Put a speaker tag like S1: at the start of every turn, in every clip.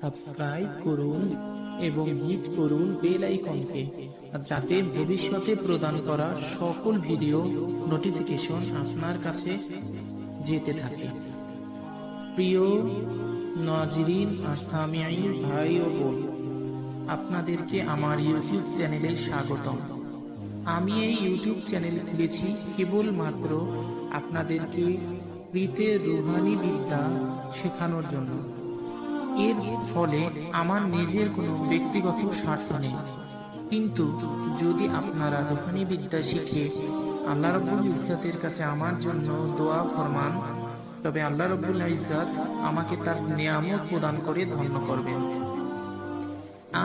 S1: Subscribe করুন এবং hit করুন বেল আইকনকে, যাতে ভবিষ্যতে প্রদান করা সকল ভিডিও নোটিফিকেশন আপনার কাছে যেতে থাকে। প্রিয় নাজরিন আর সামিঈন ভাই ও বোন, আপনাদেরকে আমার ইউটিউব চ্যানেলে স্বাগতম। আমি এই ইউটিউব চ্যানেল খুলেছি কেবলমাত্র আপনাদেরকে প্রীতের রুহানি বিদ্যা শেখানোর জন্য। এর ফলে আমার নিজের কোনো ব্যক্তিগত স্বার্থ নেই, কিন্তু যদি আপনারা রুহানি বিদ্যা শিখে আল্লাহ রাব্বুল ইজ্জতের কাছে আমার জন্য দোয়া ফরমান, তবে আল্লাহ রাব্বুল ইজ্জত আমাকে তার নিয়ামত প্রদান করে ধন্য করবেন।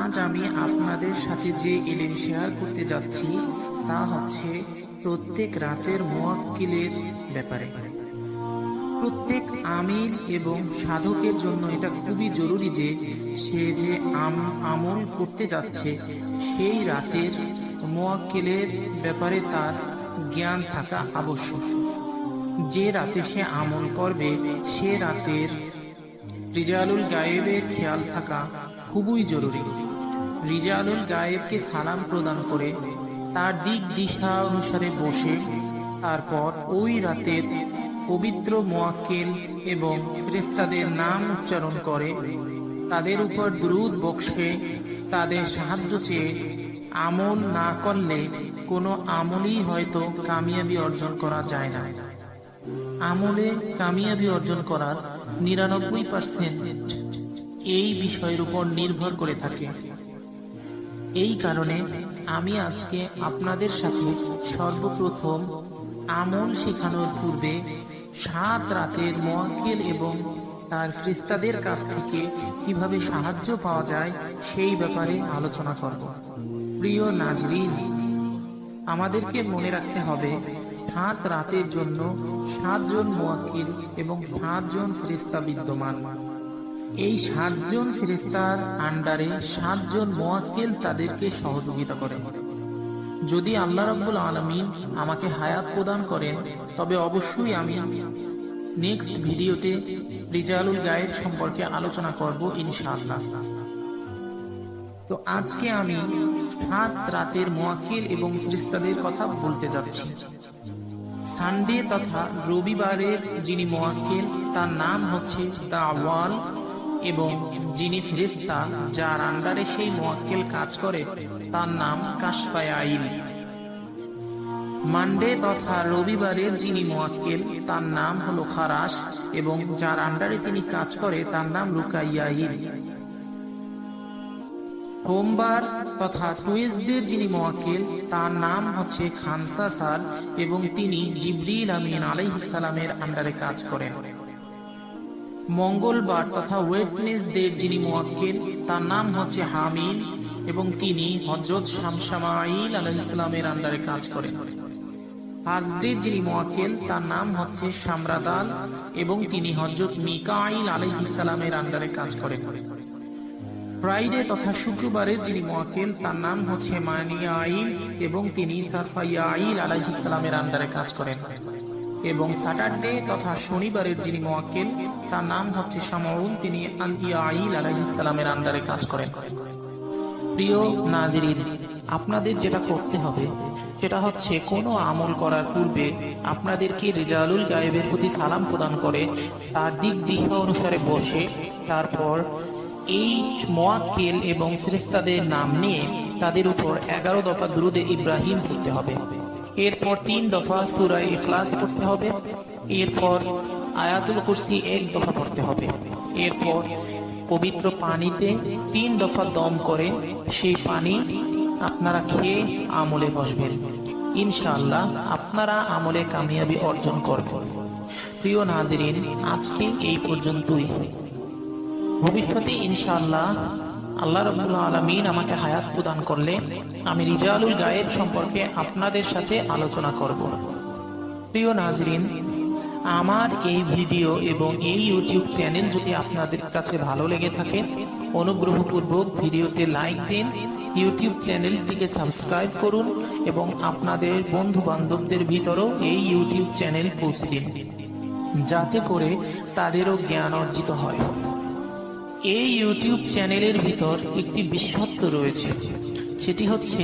S1: আজ আমি আপনাদের সাথে যে ইলম শেয়ার করতে যাচ্ছি তা হচ্ছে প্রত্যেক রাতের মুয়াক্কিলের ব্যাপারে। প্রত্যেক আমিল এবং সাধকের জন্য এটা খুবই জরুরি যে সে যে আমল করতে যাচ্ছে সেই রাতের মুয়াক্কিলের ব্যাপারে তার জ্ঞান থাকা আবশ্যক। যে রাতে সে আমল করবে সে রাতের রিজালুল গায়েবের খেয়াল থাকা খুবই জরুরি। রিজালুল গায়েবকে সালাম প্রদান করে তার দিক দিশা অনুসারে বসে তারপর ওই রাতের পবিত্র মুয়াক্কিল এবং ফেরেশতাদের নাম উচ্চারণ করে তাদের উপর দুরূদ বর্ষে তাদের সাহায্য চেয়ে আমল না করলে কোনো আমলই হয়তো কামিয়াবি অর্জন করা যায় না। আমলে কামিয়াবি অর্জন করার 99% এই বিষয়ের উপর নির্ভর করে থাকে। এই কারণে আমি আজকে আপনাদের সাথে সর্বপ্রথম আমল শেখানোর পূর্বে 7 রাতের মুয়াক্কিল এবং তার ফেরেশতাদের কাছ থেকে কিভাবে সাহায্য পাওয়া যায় সেই ব্যাপারে আলোচনা করব। প্রিয় নাজরিন, আমাদেরকে মনে রাখতে হবে 7 রাতের জন্য 7 জন মুয়াক্কিল এবং 7 জন ফেরেশতা বিদ্যমান। এই 7 জন ফেরেশতার আন্ডারে 7 জন মুয়াক্কিল তাদেরকে সহযোগিতা করে। যদি আল্লাহ রাব্বুল আলামিন আমাকে হায়াত প্রদান করেন তবে অবশ্যই আমি নেক্সট ভিডিওতে রিজালুল গায়েব সম্পর্কে আলোচনা করব ইনশাআল্লাহ। তো আজকে আমি 7 রাতের মুয়াক্কিল এবং ফেরেশতাদের কথা বলতে যাচ্ছি। সানডে তথা রবিবারের যিনি মুয়াক্কিল তার নাম হচ্ছে দাওয়াল, এবং যিনি ফেরেশতা যার আন্ডারে সেই মুয়াক্কিল কাজ করে তার নাম কাশফায়াইল। মানডে তথা রবিবারের যিনি মুয়াক্কিল তার নাম হলো খারাস, এবং যার আন্ডারে তিনি কাজ করে তার নাম রুকাইয়াইল। সোমবার তথা টুয়েসডে যিনি মুয়াক্কিল তার নাম হচ্ছে খানসা স্যার, এবং তিনি জিবরিল আমিন আলাইহিস সালামের আন্ডারে কাজ করেন। মঙ্গলবার তথা ওয়েডনেসডে যিনি মুয়াক্কিল তার নাম হচ্ছে হামিল, এবং তিনি হযরত শামশামাইল আলাইহিস সালামের আন্ডারে কাজ করেন। থার্সডে যিনি মুয়াক্কিল তার নাম হচ্ছে শামরাদাল, এবং তিনি হযরত মিকাইল আলাইহিস সালামের আন্ডারে কাজ করেন। ফ্রাইডে তথা শুক্রবারের যিনি মুয়াক্কিল তার নাম হচ্ছে মানিয়াইল, এবং তিনি সারফাইয়াইল আলাইহিস সালামের আন্ডারে কাজ করেন। এবং স্যাটারডে তথা শনিবারের যিনি মুয়াক্কিল তার নাম হচ্ছে শামাউল, তিনি আনবিয়াইল আলাইহিস সালামের আন্ডারে কাজ করেন। প্রিয় নাজরিন, আপনাদের যেটা করতে হবে সেটা হচ্ছে কোনো আমল করার পূর্বে আপনাদেরকে রিজালুল গায়েবের প্রতি সালাম প্রদান করে তার দিক দিশা অনুসারে বসে তারপর এই মুয়াক্কিল এবং ফেরেশতাদের নাম নিয়ে তাদের উপর 11 দফা দুরুদে ইব্রাহিম পড়তে হবে। এরপর 3 দফা সূরা ইখলাস পড়তে হবে। এরপর আয়াতুল কুরসি 1 দফা পড়তে হবে। এরপর পবিত্র পানিতে 3 দফা দম করে সেই পানি আপনারা খেয়ে আমলে বসবেন। ইনশাআল্লাহ আপনারা আমলে কামিয়াবি অর্জন করবেন। প্রিয় নাজরিন, আজকে এই পর্যন্তই। ভবিষ্যতে ইনশাআল্লাহ আল্লাহ রাব্বুল আলামিন আমাকে হায়াত প্রদান করলে আমি রিজালুল গায়েব সম্পর্কে আপনাদের সাথে আলোচনা করব। প্রিয় নাজরিন, আমার এই ভিডিও এবং এই ইউটিউব চ্যানেল যদি আপনাদের কাছে ভালো লেগে থাকে অনুগ্রহপূর্বক ভিডিওতে লাইক দিন, ইউটিউব চ্যানেলটিকে সাবস্ক্রাইব করুন এবং আপনাদের বন্ধু বান্ধবদের ভিতরেও এই ইউটিউব চ্যানেল পৌঁছে দিন, যাতে করে তাদেরও জ্ঞান অর্জিত হয়। এই ইউটিউব চ্যানেলের ভিতর একটি বিশেষত্ব রয়েছে, সেটি হচ্ছে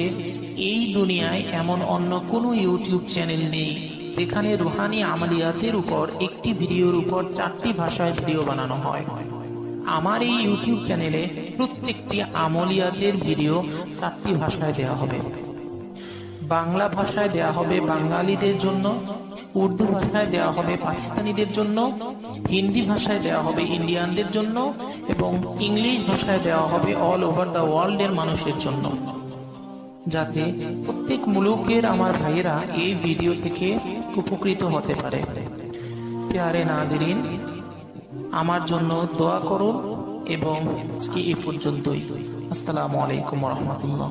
S1: এই দুনিয়ায় এমন অন্য কোনো ইউটিউব চ্যানেল নেই যেখানে রুহানি আমালিয়াতের উপর একটি ভিডিওর উপর 4টি ভাষায় ভিডিও বানানো হয়। আমার এই ইউটিউব চ্যানেলে প্রত্যেকটি আমলিয়াতের ভিডিও 4টি ভাষায় দেওয়া হবে। বাংলা ভাষায় দেওয়া হবে বাঙালিদের জন্য, উর্দু ভাষায় দেওয়া হবে পাকিস্তানিদের জন্য, হিন্দি ভাষায় দেওয়া হবে ইন্ডিয়ানদের জন্য এবং ইংলিশ ভাষায় দেওয়া হবে অল ওভার দ্য ওয়ার্ল্ডের মানুষের জন্য, যাতে প্রত্যেক মুলুকের আমার ভাইয়েরা এই ভিডিও থেকে উপকৃত হতে পারে। প্যারে নাজরিন, আমার জন্য দোয়া করুন এবং আজকে এই পর্যন্তই। আসসালামু আলাইকুম ওয়া রাহমাতুল্লাহ।